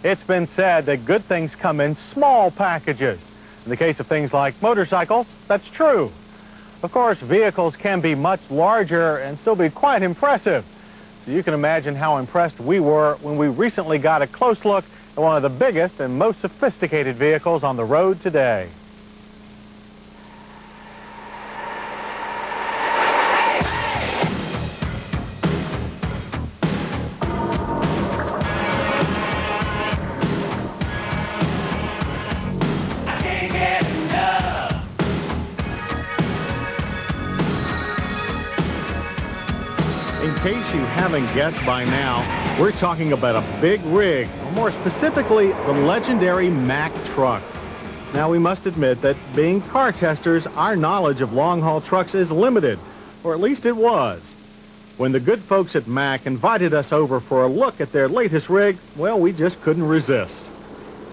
It's been said that good things come in small packages. In the case of things like motorcycles, that's true. Of course, vehicles can be much larger and still be quite impressive. So you can imagine how impressed we were when we recently got a close look at one of the biggest and most sophisticated vehicles on the road today. In case you haven't guessed by now, we're talking about a big rig, or more specifically, the legendary MACK truck. Now, we must admit that being car testers, our knowledge of long-haul trucks is limited, or at least it was. When the good folks at MACK invited us over for a look at their latest rig, well, we just couldn't resist.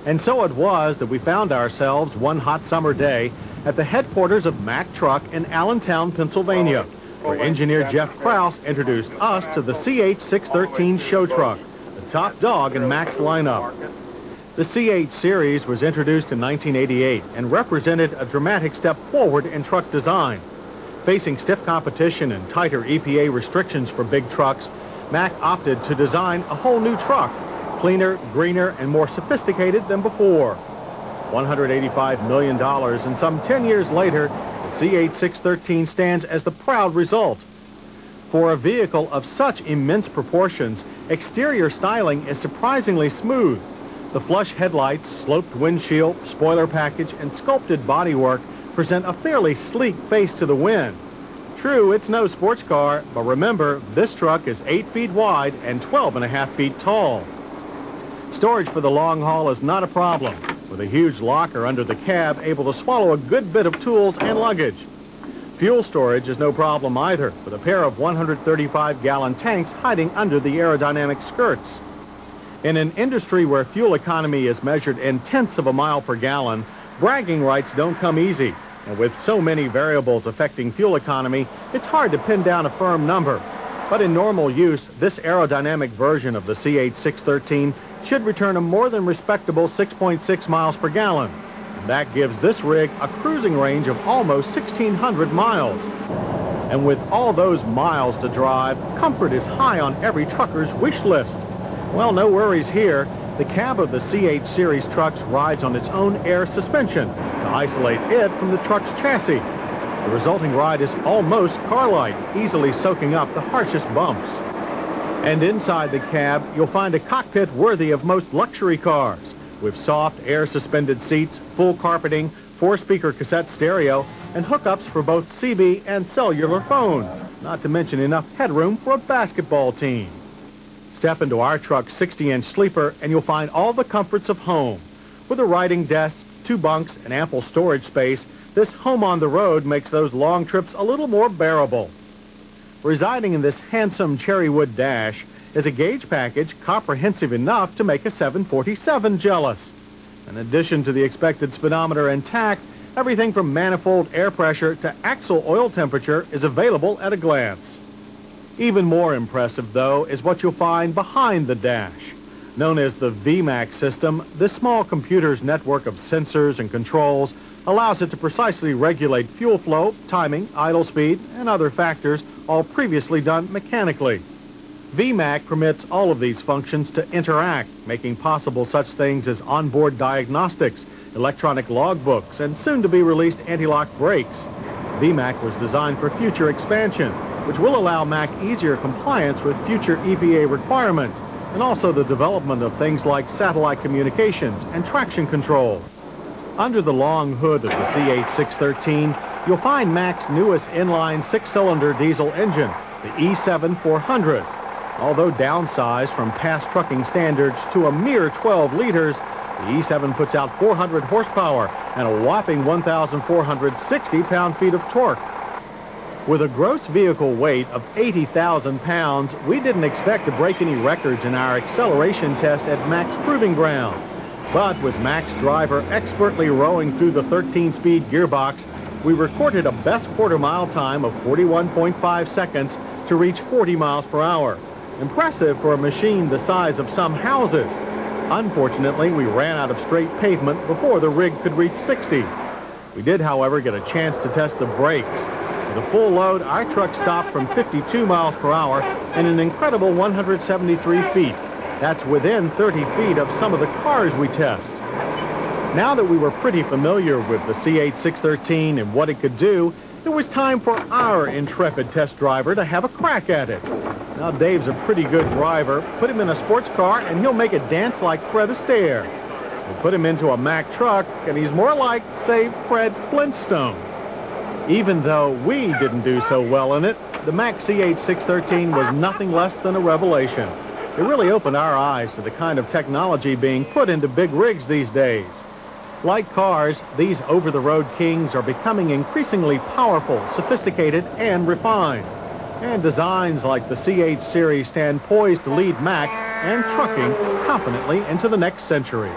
And so it was that we found ourselves one hot summer day at the headquarters of MACK Truck in Allentown, Pennsylvania, where engineer Jeff Krause introduced us to the CH613 show truck, the top dog in MACK's lineup. The CH series was introduced in 1988 and represented a dramatic step forward in truck design. Facing stiff competition and tighter EPA restrictions for big trucks, MACK opted to design a whole new truck, cleaner, greener, and more sophisticated than before. $185 million, and some 10 years later, the CH613 stands as the proud result. For a vehicle of such immense proportions, exterior styling is surprisingly smooth. The flush headlights, sloped windshield, spoiler package, and sculpted bodywork present a fairly sleek face to the wind. True, it's no sports car, but remember, this truck is 8 feet wide and 12.5 feet tall. Storage for the long haul is not a problem, with a huge locker under the cab able to swallow a good bit of tools and luggage. Fuel storage is no problem either, with a pair of 135-gallon tanks hiding under the aerodynamic skirts. In an industry where fuel economy is measured in tenths of a mile per gallon, bragging rights don't come easy. And with so many variables affecting fuel economy, it's hard to pin down a firm number. But in normal use, this aerodynamic version of the CH613 should return a more than respectable 6.6 miles per gallon. And that gives this rig a cruising range of almost 1,600 miles. And with all those miles to drive, comfort is high on every trucker's wish list. Well, no worries here. The cab of the CH series trucks rides on its own air suspension to isolate it from the truck's chassis. The resulting ride is almost car-like, easily soaking up the harshest bumps. And inside the cab, you'll find a cockpit worthy of most luxury cars, with soft, air-suspended seats, full carpeting, 4-speaker cassette stereo, and hookups for both CB and cellular phone, not to mention enough headroom for a basketball team. Step into our truck's 60-inch sleeper, and you'll find all the comforts of home. With a writing desk, 2 bunks, and ample storage space, this home on the road makes those long trips a little more bearable. Residing in this handsome cherrywood dash is a gauge package comprehensive enough to make a 747 jealous. In addition to the expected speedometer intact, everything from manifold air pressure to axle oil temperature is available at a glance. Even more impressive, though, is what you'll find behind the dash. Known as the VMACK system, this small computer's network of sensors and controls allows it to precisely regulate fuel flow, timing, idle speed, and other factors, all previously done mechanically. VMACK permits all of these functions to interact, making possible such things as onboard diagnostics, electronic logbooks, and soon-to-be-released anti-lock brakes. VMACK was designed for future expansion, which will allow MACK easier compliance with future EPA requirements, and also the development of things like satellite communications and traction control. Under the long hood of the CH613, you'll find MACK's newest inline 6-cylinder diesel engine, the E7-400. Although downsized from past trucking standards to a mere 12 liters, the E7 puts out 400 horsepower and a whopping 1,460 pound-feet of torque. With a gross vehicle weight of 80,000 pounds, we didn't expect to break any records in our acceleration test at MACK's proving ground. But with MACK's driver expertly rowing through the 13-speed gearbox, we recorded a best quarter-mile time of 41.5 seconds to reach 40 miles per hour. Impressive for a machine the size of some houses. Unfortunately, we ran out of straight pavement before the rig could reach 60. We did, however, get a chance to test the brakes. With a full load, our truck stopped from 52 miles per hour and an incredible 173 feet. That's within 30 feet of some of the cars we test. Now that we were pretty familiar with the CH613 and what it could do, it was time for our intrepid test driver to have a crack at it. Now, Dave's a pretty good driver. Put him in a sports car, and he'll make it dance like Fred Astaire. We put him into a Mack truck, and he's more like, say, Fred Flintstone. Even though we didn't do so well in it, the Mack CH613 was nothing less than a revelation. It really opened our eyes to the kind of technology being put into big rigs these days. Like cars, these over-the-road kings are becoming increasingly powerful, sophisticated, and refined. And designs like the CH series stand poised to lead Mack and trucking confidently into the next century.